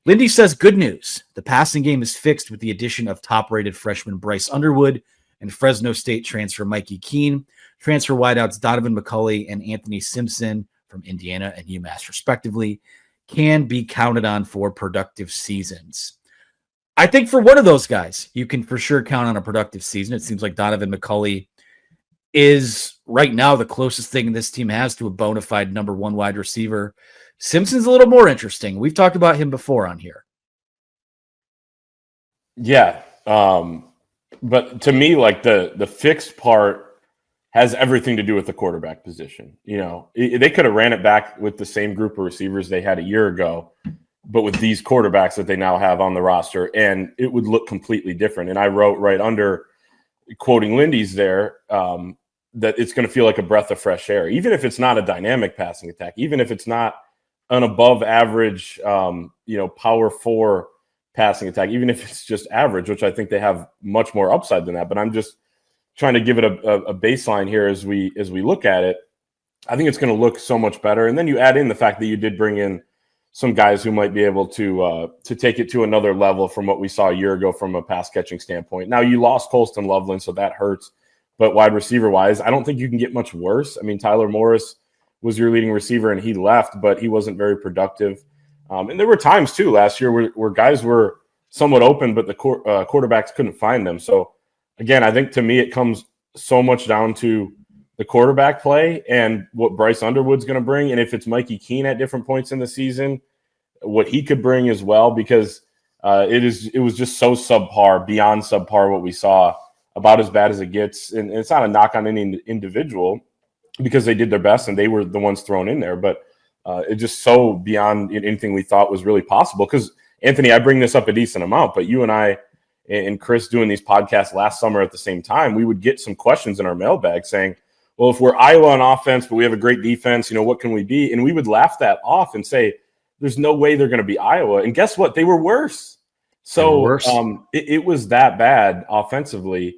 Lindy says good news. The passing game is fixed with the addition of top-rated freshman Bryce Underwood and Fresno State transfer Mikey Keene, transfer wideouts Donovan McCulley and Anthony Simpson from Indiana and UMass, respectively, can be counted on for productive seasons. I think for one of those guys, you can for sure count on a productive season. It seems like Donovan McCulley is right now the closest thing this team has to a bona fide number one wide receiver. Simpson's a little more interesting. We've talked about him before on here. Yeah. But to me, like the fixed part has everything to do with the quarterback position. You know, they could have ran it back with the same group of receivers they had a year ago, but with these quarterbacks that they now have on the roster, and it would look completely different. And I wrote right under, quoting Lindy's there, that it's going to feel like a breath of fresh air, even if it's not a dynamic passing attack, even if it's not an above average, power 4 passing attack, even if it's just average, which I think they have much more upside than that. But I'm just trying to give it a baseline here as we look at it. I think it's going to look so much better. And then you add in the fact that you did bring in some guys who might be able to take it to another level from what we saw a year ago from a pass catching standpoint. Now you lost Colston Loveland, so that hurts. But wide receiver wise, I don't think you can get much worse. I mean, Tyler Morris was your leading receiver and he left, but he wasn't very productive. And there were times too last year where guys were somewhat open, but the quarterbacks couldn't find them. So again, I think to me, it comes so much down to the quarterback play and what Bryce Underwood's going to bring. And if it's Mikey Keene at different points in the season, what he could bring as well, because it was just so subpar, beyond subpar what we saw, about as bad as it gets. And it's not a knock on any individual because they did their best and they were the ones thrown in there. But it just so beyond anything we thought was really possible. Because, Anthony, I bring this up a decent amount, but you and I and Chris doing these podcasts last summer at the same time, we would get some questions in our mailbag saying, well, if we're Iowa on offense, but we have a great defense, what can we be? And we would laugh that off and say, there's no way they're going to be Iowa. And guess what? They were worse. So it was that bad offensively.